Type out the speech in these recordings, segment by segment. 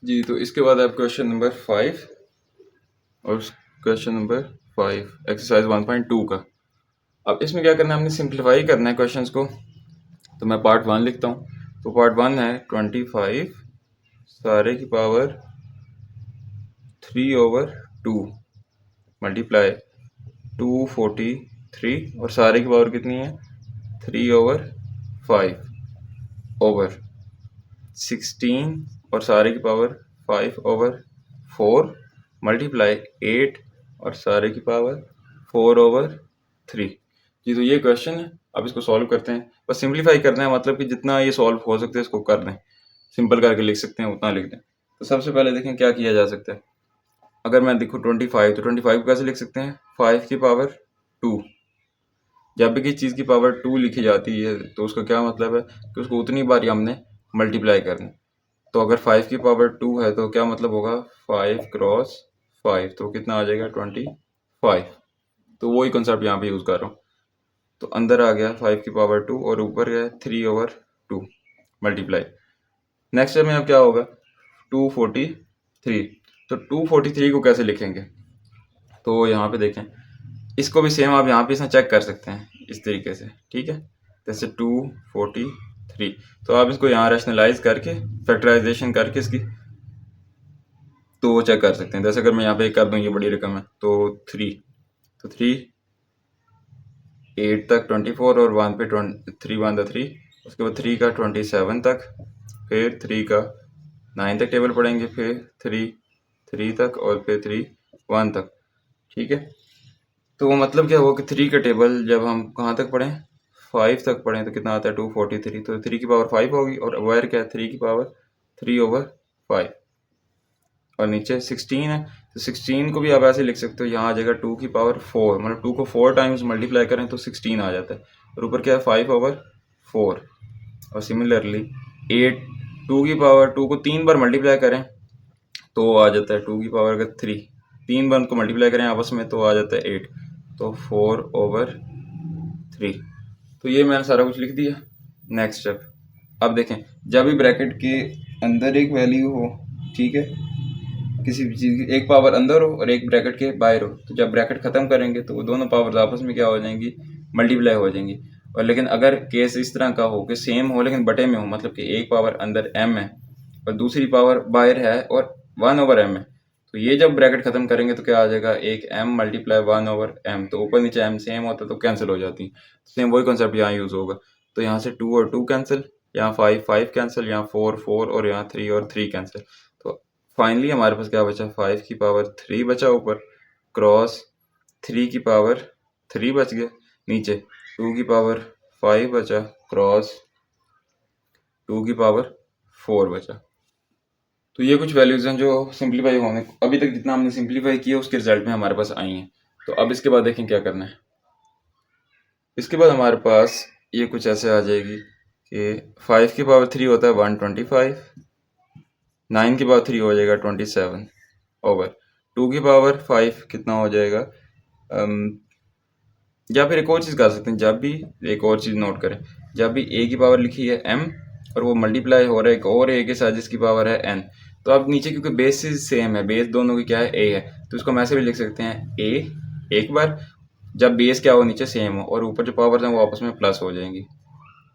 जी, तो इसके बाद आप क्वेश्चन नंबर 5 और क्वेश्चन नंबर 5 एक्सरसाइज 1.2 का। अब इसमें क्या करना है, हमने सिंप्लीफाई करना है क्वेश्चंस को। तो मैं पार्ट 1 लिखता हूँ। तो पार्ट 1 है 25 सारे की पावर 3/2 मल्टीप्लाई 243 और सारे की पावर कितनी है 3/5 ओवर 16 और सारे की पावर 5/4 मल्टीप्लाई 8 और सारे की पावर 4/3। जी, तो ये क्वेश्चन है। अब इसको सॉल्व करते हैं। बस सिंप्लीफाई करना है, मतलब कि जितना ये सॉल्व हो सकता है इसको कर लें। सिंपल करके लिख सकते हैं उतना लिख दें। तो सबसे पहले देखें क्या किया जा सकता है। अगर मैं देखूँ 25, तो 25 को कैसे लिख सकते हैं 5 की पावर 2। जब भी किसी चीज़ की पावर 2 लिखी जाती है तो उसका क्या मतलब है कि उसको उतनी बार ही हमने मल्टीप्लाई करना है। तो अगर 5 की पावर 2 है तो क्या मतलब होगा 5 क्रॉस 5, तो कितना आ जाएगा 25। तो वही कॉन्सेप्ट यहाँ पे यूज़ कर रहा हूँ। तो अंदर आ गया 5 की पावर 2 और ऊपर गया 3/2 मल्टीप्लाई। नेक्स्ट में अब क्या होगा 243। तो 243 को कैसे लिखेंगे, तो यहाँ पे देखें, इसको भी सेम आप यहाँ पे इसमें चेक कर सकते हैं इस तरीके से, ठीक है। जैसे 243, तो आप इसको यहाँ रैशनलाइज करके फैक्टराइजेशन करके इसकी तो वो चेक कर सकते हैं। जैसे अगर मैं यहाँ पे कर दूँ, ये बड़ी रकम है तो 3, तो 3 8 तक 24 और 1 पे 3 1 द 3, उसके बाद 3 का 27 तक, फिर 3 का 9 तक टेबल पढ़ेंगे, फिर 3 3 तक और फिर 3 1 तक, ठीक है। तो वो मतलब क्या हुआ कि 3 का टेबल जब हम कहाँ तक पढ़ें 5 तक पढ़ें तो कितना आता है 243। तो 3 की पावर 5 होगी और वायर क्या है 3 की पावर 3/5 और नीचे 16 है। तो 16 को भी आप ऐसे लिख सकते हो, यहाँ आ जाएगा 2 की पावर 4, मतलब 2 को 4 टाइम्स मल्टीप्लाई करें तो 16 आ जाता है और ऊपर क्या है 5/4। और सिमिलरली 8 2 की पावर 2 को 3 बार मल्टीप्लाई करें तो आ जाता है 2 की पावर अगर 3 3 बार को मल्टीप्लाई करें आपस में तो आ जाता है 8, तो 4/3। तो ये मैंने सारा कुछ लिख दिया। नेक्स्ट स्टेप, अब देखें, जब भी ब्रैकेट के अंदर एक वैल्यू हो, ठीक है, किसी भी चीज़ की एक पावर अंदर हो और एक ब्रैकेट के बाहर हो, तो जब ब्रैकेट ख़त्म करेंगे तो वो दोनों पावर्स आपस में क्या हो जाएंगी मल्टीप्लाई हो जाएंगी। और लेकिन अगर केस इस तरह का हो कि सेम हो लेकिन बटे में हो, मतलब कि एक पावर अंदर m है और दूसरी पावर बाहर है और 1/m है, तो ये जब ब्रैकेट ख़त्म करेंगे तो क्या आ जाएगा एक m मल्टीप्लाई 1/m, तो ऊपर नीचे m सेम होता है तो कैंसिल हो जाती है। सेम वही कॉन्सेप्ट यहाँ यूज़ होगा। तो यहाँ से 2 और 2 कैंसिल, यहाँ 5 5 कैंसिल, यहाँ 4 4 और यहाँ 3 और 3 कैंसिल। तो फाइनली हमारे पास क्या बचा 5 की पावर 3 बचा ऊपर, क्रॉस 3 की पावर 3 बच गया, नीचे 2 की पावर 5 बचा, क्रॉस 2 की पावर 4 बचा। तो ये कुछ वैल्यूज हैं जो सिंप्लीफाई होने अभी तक जितना हमने सिंप्लीफाई किया उसके रिजल्ट में हमारे पास आई हैं। तो अब इसके बाद देखें क्या करना है। इसके बाद हमारे पास ये कुछ ऐसे आ जाएगी कि 5 की पावर 3 होता है 125, 9 की पावर 3 हो जाएगा 27 ओवर 2 की पावर 5 कितना हो जाएगा। या फिर एक और चीज़ कर सकते हैं, जब भी एक और चीज़ नोट करें, जब भी a की पावर लिखी है m और वो मल्टीप्लाई हो रहा है एक और a के साथ जिसकी पावर है n, तो अब नीचे क्योंकि बेसिस सेम है, बेस दोनों की क्या है a है, तो इसको हम ऐसे भी लिख सकते हैं a एक बार, जब बेस क्या हो नीचे सेम हो और ऊपर जो पावर है वो आपस में प्लस हो जाएंगी,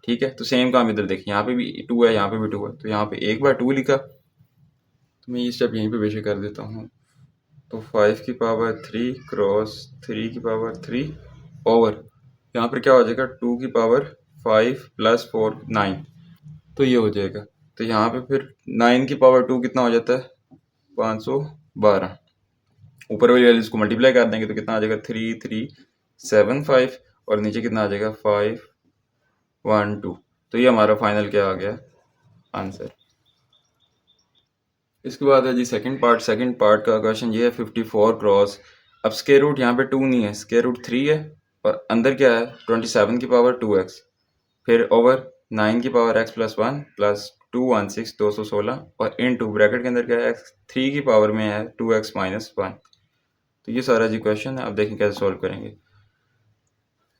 ठीक है। तो सेम काम इधर देखिए, यहाँ पे भी 2 है यहाँ पे भी 2 है, तो यहाँ पे एक बार 2 लिखा, तो मैं ये स्टेप यहीं पे बेशक कर देता हूँ। तो 5 की पावर 3 क्रॉस 3 की पावर 3 ओवर यहाँ पर क्या हो जाएगा 2 की पावर 5 प्लस 4 9, तो ये हो जाएगा। तो यहाँ पे फिर 9 की पावर 2 कितना हो जाता है 512, ऊपर वाली वैल्यूज को मल्टीप्लाई कर देंगे तो कितना आ जाएगा 3375 और नीचे कितना आ जाएगा 512। तो ये हमारा फाइनल क्या आ गया आंसर। इसके बाद है जी सेकंड पार्ट का क्वेश्चन ये है 54 क्रॉस। अब स्क्वायर रूट यहाँ पे 2 नहीं है, स्क्वायर रूट 3 है और अंदर क्या है 27 की पावर 2x, फिर ओवर 9 की पावर x प्लस 1 प्लस 216 216 और इन टू ब्रैकेट के अंदर क्या है x 3 की पावर में है 2x माइनस 1। तो ये सारा जी क्वेश्चन है। अब देखें कैसे सॉल्व करेंगे।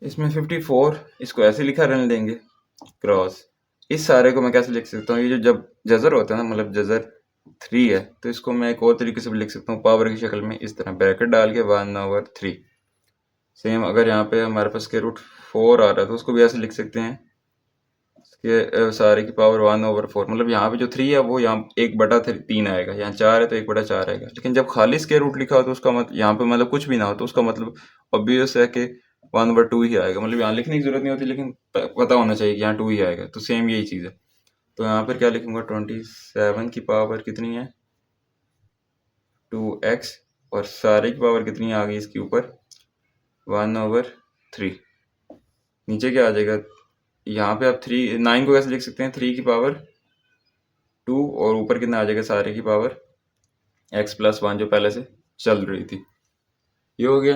इसमें 54 इसको ऐसे लिखा रहने देंगे क्रॉस, इस सारे को मैं कैसे लिख सकता हूँ, ये जो जब जजर होता है ना, मतलब जजर 3 है, तो इसको मैं एक और तरीके से भी लिख सकता हूँ पावर की शक्ल में, इस तरह ब्रैकेट डाल के 1/3। सेम अगर यहाँ पे हमारे पास के रूट 4 आ रहा है तो उसको भी ऐसे लिख सकते हैं कि सारे की पावर 1/4, मतलब यहाँ पे जो 3 है वो यहाँ 1/3 आएगा, यहाँ 4 है तो 1/4 आएगा। लेकिन जब खाली स्क्वायर रूट लिखा हो तो उसका मतलब यहाँ पे मतलब कुछ भी ना हो तो उसका मतलब ऑब्वियस है कि 1/2 ही आएगा, मतलब यहाँ लिखने की जरूरत नहीं होती, लेकिन पता होना चाहिए कि यहाँ 2 ही आएगा। तो सेम यही चीज़ है, तो यहाँ पर क्या लिखूंगा, 27 की पावर कितनी है, 2x, और सारे की पावर कितनी आ गई इसके ऊपर, 1/3। नीचे क्या आ जाएगा, यहाँ पे आप 9 को कैसे लिख सकते हैं, 3 की पावर 2, और ऊपर कितना आ जाएगा सारे की पावर x+1 जो पहले से चल रही थी, ये हो गया।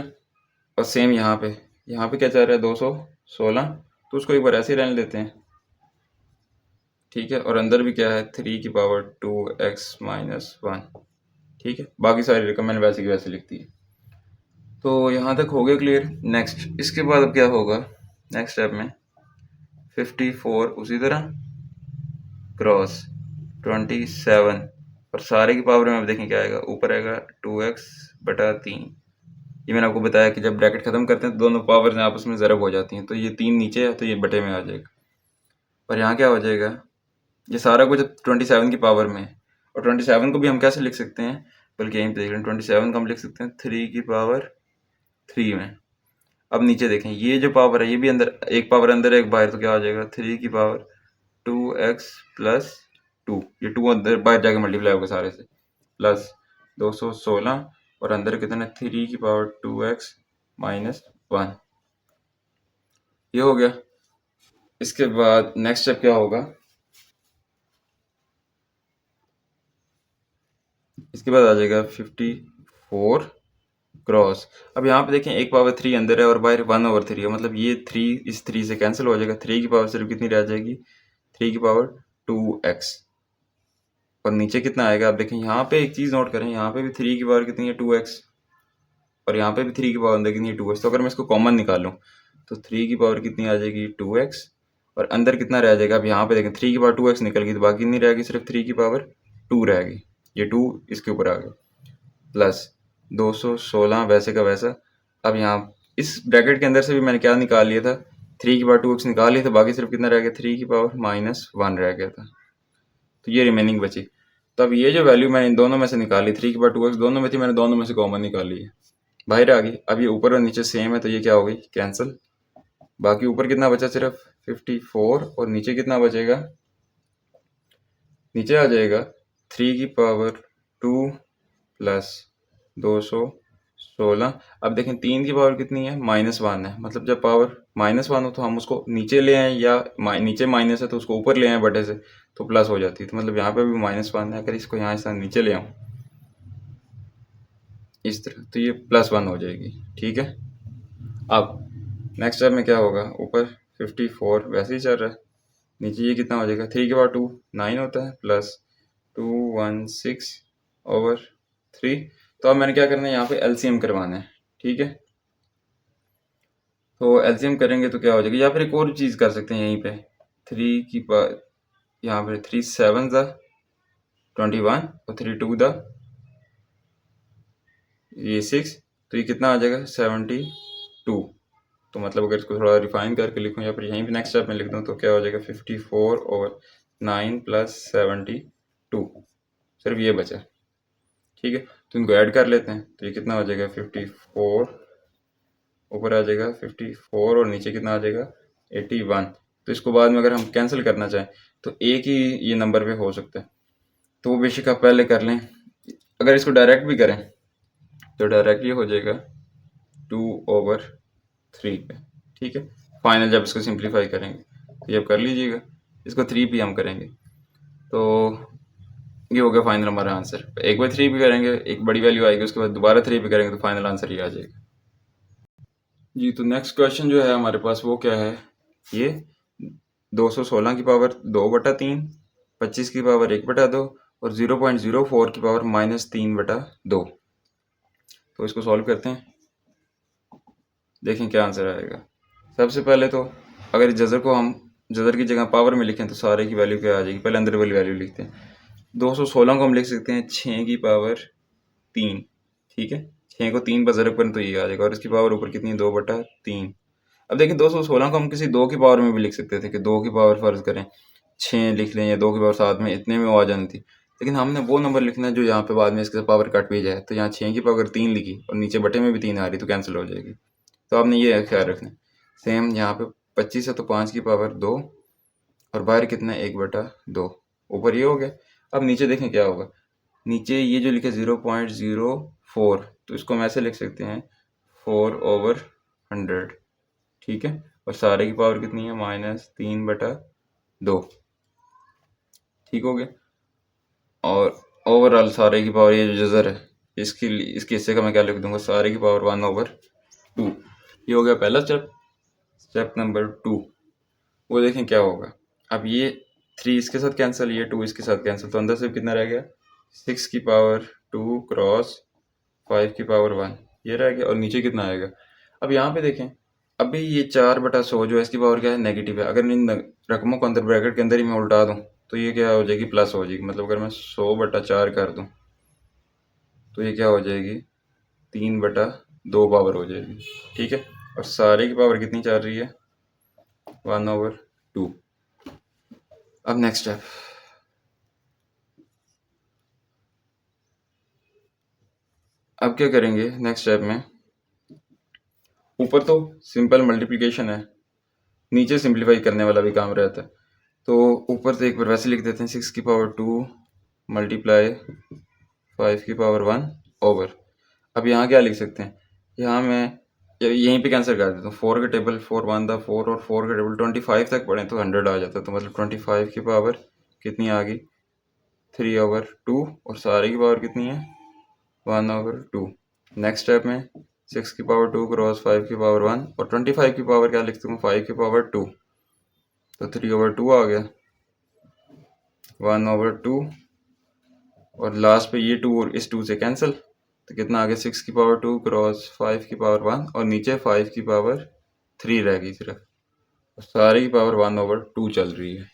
और सेम यहाँ पे क्या चल रहा है, 216, तो उसको एक बार ऐसे ही रहने देते हैं, ठीक है। और अंदर भी क्या है, 3 की पावर 2x-1, ठीक है। बाकी सारी रकम मैंने वैसे की वैसे लिख दी है। तो यहाँ तक हो गया क्लियर। नेक्स्ट इसके बाद अब क्या होगा, नेक्स्ट स्टेप में 54 उसी तरह क्रॉस 27, और सारे की पावर में अब देखें क्या आएगा, ऊपर आएगा 2x/3। ये मैंने आपको बताया कि जब ब्रैकेट खत्म करते हैं तो दोनों पावर्स आपस में ज़रब हो जाती हैं, तो ये 3 नीचे है तो ये बटे में आ जाएगा। और यहाँ क्या हो जाएगा, ये सारा कुछ 27 की पावर में है, और 27 को भी हम कैसे लिख सकते हैं, बल्कि यहीं पे देख लें, 27 को हम लिख सकते हैं 3 की पावर 3 में। अब नीचे देखें, ये जो पावर है ये भी अंदर, एक पावर अंदर एक बाहर, तो क्या हो जाएगा, 3 की पावर 2x+2, ये 2 अंदर बाहर जाके मल्टीप्लाई होगा सारे से, प्लस 216, और अंदर कितना, 3 की पावर 2x-1, ये हो गया। इसके बाद नेक्स्ट स्टेप क्या होगा, इसके बाद आ जाएगा 54 क्रॉस। अब यहाँ पे देखें एक पावर 3 अंदर है और बाहर 1/3 है, मतलब ये 3 इस 3 से कैंसिल हो जाएगा, 3 की पावर सिर्फ कितनी रह जाएगी, 3 की पावर 2x, और नीचे कितना आएगा, आप देखें यहाँ पे एक चीज़ नोट करें, यहाँ पे भी 3 की पावर कितनी है, 2x, और यहाँ पे भी 3 की पावर अंदर कितनी है, 2x। तो अगर मैं इसको कॉमन निकालूं तो 3 की पावर कितनी आ जाएगी, 2x, और अंदर कितना रह जाएगा, अब यहाँ पे देखें 3 की पावर 2x निकल गई तो बाकी नहीं रहेगी, सिर्फ 3 की पावर 2 रहेगी, ये 2 इसके ऊपर आ गया, प्लस 216 वैसे का वैसा। अब यहाँ इस ब्रैकेट के अंदर से भी मैंने क्या निकाल लिया था, 3 की पावर 2x निकाल लिया था, बाकी सिर्फ कितना रह गया, 3 की पावर -1 रह गया था, तो ये रिमेनिंग बची। तो अब ये जो वैल्यू मैंने इन दोनों में से निकाली, 3 की पावर 2x दोनों में थी, मैंने दोनों में से कॉमन निकाली है, बाहर आ गई। अब ये ऊपर और नीचे सेम है तो ये क्या हो गई, कैंसिल। बाकी ऊपर कितना बचा, सिर्फ 54, और नीचे कितना बचेगा, नीचे आ जाएगा 3 की पावर 2 प्लस 216। अब देखें 3 की पावर कितनी है, -1 है, मतलब जब पावर -1 हो तो हम उसको नीचे ले आए, या नीचे माइनस है तो उसको ऊपर ले आए बटे से, तो प्लस हो जाती है। तो मतलब यहाँ पे भी -1 है, अगर इसको यहाँ से नीचे ले आऊँ इस तरह तो ये +1 हो जाएगी, ठीक है। अब नेक्स्ट स्टेप में क्या होगा, ऊपर 54 वैसे ही चल रहा है, नीचे ये कितना हो जाएगा, 3 के पावर 2 9 होता है, प्लस 216/3। तो अब मैंने क्या करना है, यहाँ पे एलसीएम करवाना है, ठीक है। तो एलसीएम करेंगे तो क्या हो जाएगा, या फिर एक और चीज़ कर सकते हैं यहीं पे, 3 की पावर, यहाँ पे 3 7 द 21 और 3 2 द ये 6, तो ये कितना आ जाएगा, 72। तो मतलब अगर इसको थोड़ा रिफाइन करके लिखूँ या फिर यहीं पे नेक्स्ट स्टेप में लिख दूँ तो क्या हो जाएगा, 54/9 + 72, सिर्फ ये बचा, ठीक है। तो इनको ऐड कर लेते हैं, तो ये कितना हो जाएगा, 54 ऊपर आ जाएगा 54, और नीचे कितना आ जाएगा, 81। तो इसको बाद में अगर हम कैंसिल करना चाहें तो एक ही ये नंबर पे हो सकता है, तो वो बेशक आप पहले कर लें। अगर इसको डायरेक्ट भी करें तो डायरेक्ट ये हो जाएगा 2/3 पे, ठीक है। फाइनल जब इसको सिंप्लीफाई करेंगे तो ये आप कर लीजिएगा, इसको 3 पे हम करेंगे तो ये हो गया फाइनल हमारा आंसर। एक बार 3 पे करेंगे एक बड़ी वैल्यू आएगी, उसके बाद दोबारा 3 पे करेंगे तो फाइनल आंसर ये आ जाएगा जी। तो नेक्स्ट क्वेश्चन जो है हमारे पास वो क्या है, ये 216 की पावर 2/3, 25 की पावर 1/2 और 0.04 की पावर -3/2। तो इसको सॉल्व करते हैं, देखें क्या आंसर आएगा। सबसे पहले तो अगर जज़र को हम जज़र की जगह पावर में लिखें तो सारे की वैल्यू क्या आ जाएगी, पहले अंदर वाली वैल्यू लिखते हैं। 216 को हम लिख सकते हैं 6 की पावर 3, ठीक है। 6 को 3 पर ज़रब करें तो ये आ जाएगा, और इसकी पावर ऊपर कितनी है, 2/3। अब देखिए 216 को हम किसी 2 की पावर में भी लिख सकते थे कि 2 की पावर फ़र्ज़ करें 6 लिख लें या 2 की पावर 7 में, इतने में वो आ जानी थी। लेकिन हमने वो नंबर लिखना है जो यहाँ पे बाद में इसके पावर कट भी जाए, तो यहाँ 6 की पावर 3 लिखी और नीचे बटे में भी 3 आ रही तो कैंसिल हो जाएगी। तो आपने ये ख्याल रखना है। सेम यहाँ पे 25 है तो 5 की पावर 2, और बाहर कितना है, 1/2। ऊपर ये हो गया। अब नीचे देखें क्या होगा। नीचे ये जो लिखा 0.04, तो इसको हम ऐसे लिख सकते हैं 4/100, ठीक है। और सारे की पावर कितनी है, -3/2, ठीक हो गया। और ओवरऑल सारे की पावर ये जो जज़र है, इसके हिस्से का मैं क्या लिख दूंगा, सारे की पावर 1/2। ये हो गया पहला स्टेप। स्टेप नंबर 2, वो देखें क्या होगा। अब ये 3 इसके साथ कैंसिल, ये 2 इसके साथ कैंसिल, तो अंदर से कितना रह गया, 6 की पावर 2 क्रॉस 5 की पावर 1, ये रह गया। और नीचे कितना आएगा। अब यहाँ पे देखें, अभी ये 4/100 जो है इसकी पावर क्या है, नेगेटिव है। अगर इन रकमों को अंदर ब्रैकेट के अंदर ही मैं उल्टा दूँ तो ये क्या हो जाएगी, प्लस हो जाएगी। मतलब अगर मैं 100/4 कर दूँ तो ये क्या हो जाएगी, 3/2 पावर हो जाएगी, ठीक है। और सारे की पावर कितनी चल रही है, 1/2। अब नेक्स्ट स्टेप, अब क्या करेंगे नेक्स्ट स्टेप में। ऊपर तो सिंपल मल्टीप्लिकेशन है, नीचे सिंप्लीफाई करने वाला भी काम रहता है। तो ऊपर से एक बार वैसे लिख देते हैं, 6 की पावर 2 मल्टीप्लाई 5 की पावर 1 ओवर। अब यहाँ क्या लिख सकते हैं, यहाँ मैं यहीं पे कैंसिल कर देता हूँ। 4 का टेबल 4 1 था 4, और 4 का टेबल 25 तक पढ़ें तो 100 आ जाता है। तो मतलब 25 की पावर कितनी आ गई, 3/2, और सारे की पावर कितनी है, 1/2। नेक्स्ट स्टेप में 6 की पावर 2 क्रॉस 5 की पावर 1, और 25 की पावर क्या लिखता हूँ, 5 की पावर 2, तो 3/2 आ गया, 1/2। और लास्ट पे ये 2 और इस 2 से कैंसिल, तो कितना आ गया, 6 की पावर 2 क्रॉस 5 की पावर 1, और नीचे 5 की पावर 3 रह गई सिर्फ, और सारी की पावर 1/2 चल रही है।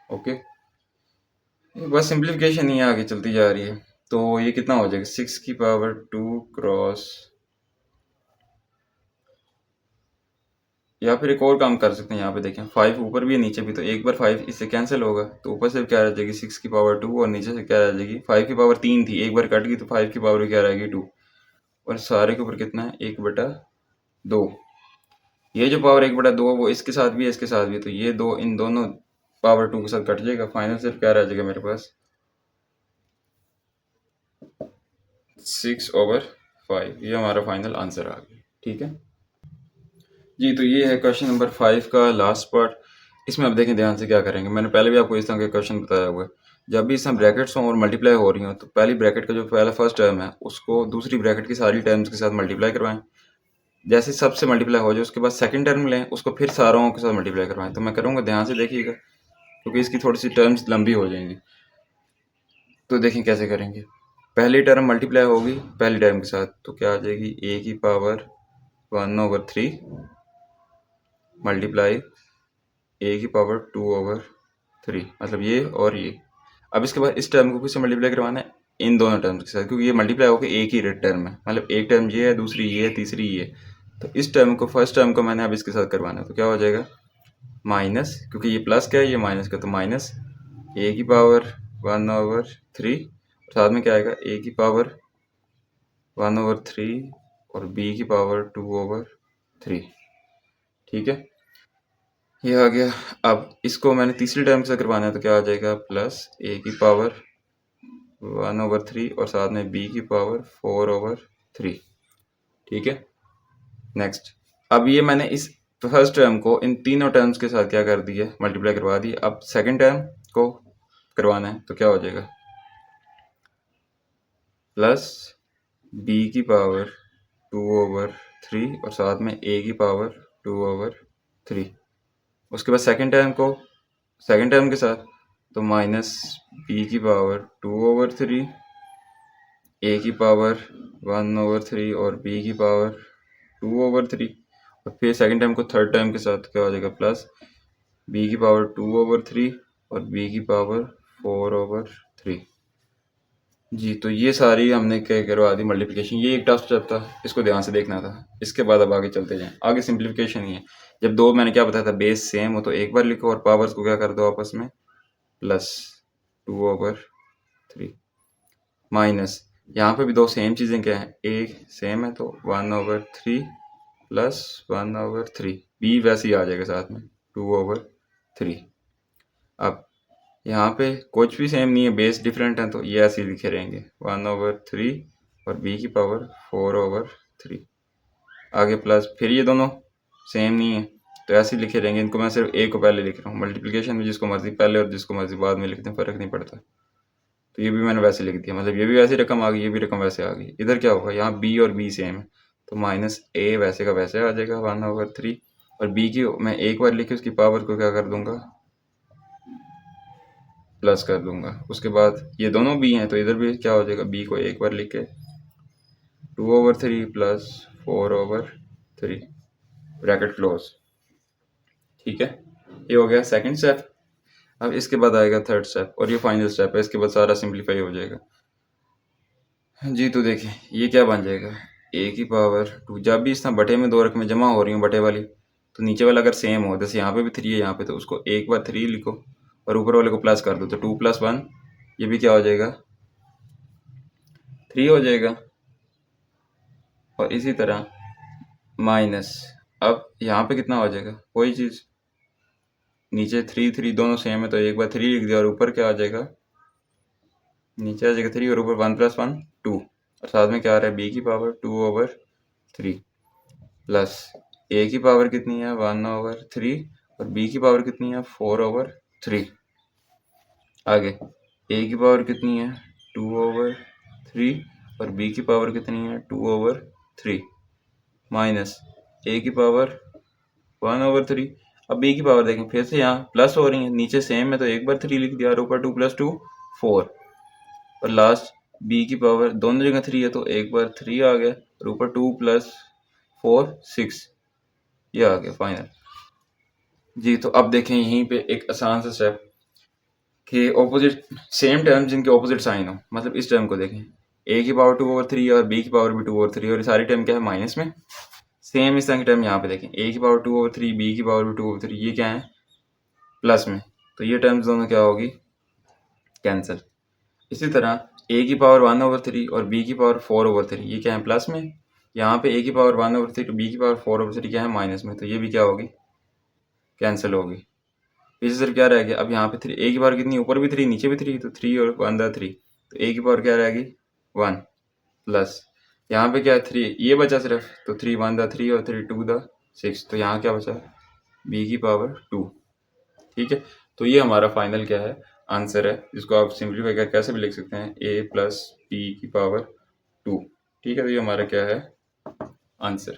ओके, बस सिंप्लीफिकेशन ही आगे चलती जा रही है। तो ये कितना हो जाएगा, 6 की पावर 2 क्रॉस, या फिर एक और काम कर सकते हैं। यहाँ पे देखें 5 ऊपर भी है नीचे भी, तो एक बार 5 इससे कैंसिल होगा, तो ऊपर से क्या रह जाएगी, 6 की पावर 2, और नीचे से क्या रह जाएगी, 5 की पावर 3 थी, एक बार कट गई तो 5 की पावर क्या रहेगी, 2। और सारे के ऊपर कितना है, 1/2। ये जो पावर 1/2 है वो इसके साथ भी है, इसके साथ भी, तो ये दो इन दोनों पावर 2 के साथ कट जाएगा। फाइनल सिर्फ क्या रह जाएगा मेरे पास, 6/5। ये हमारा फाइनल आंसर आ गया, ठीक है जी। तो ये है क्वेश्चन नंबर 5 का लास्ट पार्ट। इसमें अब देखें ध्यान से क्या करेंगे। मैंने पहले भी आपको इस तरह के क्वेश्चन बताया हुआ है। जब भी इसमें ब्रैकेट्स हों और मल्टीप्लाई हो रही हो, तो पहली ब्रैकेट का जो पहला फर्स्ट टर्म है उसको दूसरी ब्रैकेट की सारी टर्म्स के साथ मल्टीप्लाई करवाएं। जैसे सबसे मल्टीप्लाई हो जाए उसके बाद सेकंड टर्म लें, उसको फिर सारों के साथ मल्टीप्लाई करवाएं। तो मैं करूँगा, ध्यान से देखिएगा क्योंकि इसकी थोड़ी सी टर्म्स लंबी हो जाएंगी। तो देखें कैसे करेंगे। पहली टर्म मल्टीप्लाई होगी पहली टर्म के साथ, तो क्या आ जाएगी, a की पावर 1/3 मल्टीप्लाई a की पावर 2/3, मतलब ये और ये। अब इसके बाद इस टर्म को किससे मल्टीप्लाई करवाना है, इन दोनों टर्म्स के साथ, क्योंकि ये मल्टीप्लाई होकर एक ही टर्म है। मतलब एक टर्म ये है, दूसरी ये है, तीसरी ये। तो इस टर्म को, फर्स्ट टर्म को मैंने अब इसके साथ करवाना है, तो क्या हो जाएगा, माइनस, क्योंकि ये प्लस का है ये माइनस का, तो माइनस a की पावर 1/3, साथ में क्या आएगा, a की पावर 1/3 और b की पावर 2/3, ठीक है। ये आ गया। अब इसको मैंने तीसरी टर्म से करवाना है, तो क्या आ जाएगा, प्लस a की पावर 1/3 और साथ में b की पावर 4/3, ठीक है। नेक्स्ट, अब ये मैंने इस फर्स्ट टर्म को इन तीनों टर्म्स के साथ क्या कर दिया, मल्टीप्लाई करवा दी। अब सेकंड टर्म को करवाना है, तो क्या हो जाएगा, प्लस b की पावर 2/3 और साथ में a की पावर 2/3। उसके बाद सेकंड टर्म के साथ, तो माइनस b की पावर 2/3, a की पावर 1/3 और b की पावर 2/3। और फिर सेकंड टर्म को थर्ड टर्म के साथ क्या हो जाएगा, प्लस b की पावर 2/3 और b की पावर 4/3, 3। जी, तो ये सारी हमने क्या करवा दी मल्टीप्लिकेशन। ये एक टफ स्टेप था, इसको ध्यान से देखना था। इसके बाद अब आगे चलते जाएं। आगे सिंप्लीफिकेशन ही है। जब दो मैंने क्या बताया था बेस सेम हो तो एक बार लिखो और पावर्स को क्या कर दो आपस में प्लस 2/3 माइनस यहाँ पे भी दो सेम चीज़ें क्या है, एक सेम है तो 1/3 प्लस 1/3 बी वैसे ही आ जाएगा साथ में 2/3। अब यहाँ पे कुछ भी सेम नहीं है, बेस डिफरेंट है तो ये ऐसे ही लिखे रहेंगे 1/3 और b की पावर 4/3। आगे प्लस फिर ये दोनों सेम नहीं है तो ऐसे ही लिखे रहेंगे। इनको मैं सिर्फ a को पहले लिख रहा हूँ, मल्टीप्लिकेशन में जिसको मर्जी पहले और जिसको मर्जी बाद में लिखते हैं, फ़र्क नहीं पड़ता। तो ये भी मैंने वैसे लिख दिया, मतलब ये भी वैसी रकम आ गई, ये भी रकम वैसे आ गई। इधर क्या होगा, यहाँ b और b सेम है तो माइनस a वैसे का वैसे आ जाएगा 1/3 और b की मैं एक बार लिखे उसकी पावर को क्या कर दूंगा प्लस कर दूंगा। उसके बाद ये दोनों b हैं तो इधर भी क्या हो जाएगा, b को एक बार लिख के 2/3 प्लस 4/3 ब्रैकेट क्लोज। ठीक है, ये हो गया सेकंड स्टेप। अब इसके बाद आएगा थर्ड स्टेप और ये फाइनल स्टेप है, इसके बाद सारा सिंप्लीफाई हो जाएगा। जी तो देखिए ये क्या बन जाएगा, a की पावर 2। जब भी इस तरह बटे में दो रकमें जमा हो रही हूँ बटे वाली, तो नीचे वाला अगर सेम हो, जैसे यहाँ पे भी 3 है यहाँ पे, तो उसको एक बार 3 लिखो और ऊपर वाले को प्लस कर दो तो 2 + 1 ये भी क्या हो जाएगा 3 हो जाएगा। और इसी तरह माइनस, अब यहाँ पे कितना हो जाएगा, वही चीज़ नीचे 3 दोनों सेम है तो एक बार 3 लिख दिया और ऊपर क्या आ जाएगा, नीचे आ जाएगा 3 और ऊपर 1 + 1 2 और साथ में क्या आ रहा है b की पावर 2/3 प्लस a की पावर कितनी है 1/3 और b की पावर कितनी है 4/3। आगे a की पावर कितनी है 2/3 और b की पावर कितनी है 2/3 माइनस a की पावर 1/3। अब b की पावर देखें फिर से यहाँ प्लस हो रही है, नीचे सेम है तो एक बार 3 लिख दिया और ऊपर 2 + 2 4 और लास्ट b की पावर दोनों जगह 3 है तो एक बार 3 आ गया और ऊपर 2 + 4 6 ये आ गया फाइनल। जी तो अब देखें यहीं पे एक आसान सा स्टेप कि ऑपोजिट सेम टर्म जिनके ऑपोजिट साइन हो, मतलब इस टर्म को देखें a की पावर 2/3 और b की पावर भी 2/3 और ये सारी टर्म क्या है माइनस में। सेम इस तरह की टर्म यहाँ पे देखें a की पावर 2/3 b की पावर भी 2/3 ये क्या है प्लस में, तो ये टर्म्स दोनों क्या होगी कैंसिल। इसी तरह a की पावर 1/3 और b की पावर 4/3 ये क्या है प्लस में, यहाँ पे a की पावर 1/3 b की पावर 4/3 क्या है माइनस में, तो ये भी क्या होगी कैंसिल होगी। पीछे सिर्फ क्या रह गया, अब यहाँ पे 3 a की पावर कितनी, ऊपर भी 3 नीचे भी 3 तो 3 और 1/3 तो a की पावर क्या रहेगी 1 प्लस यहाँ पे क्या है 3 ये बचा सिर्फ तो 3 1/3 और 3 2/6 तो यहाँ क्या बचा b की पावर 2। ठीक है, तो ये हमारा फाइनल क्या है आंसर है, जिसको आप सिंप्लीफाई कर कैसे भी लिख सकते हैं a + b की पावर 2। ठीक है, तो ये हमारा क्या है आंसर।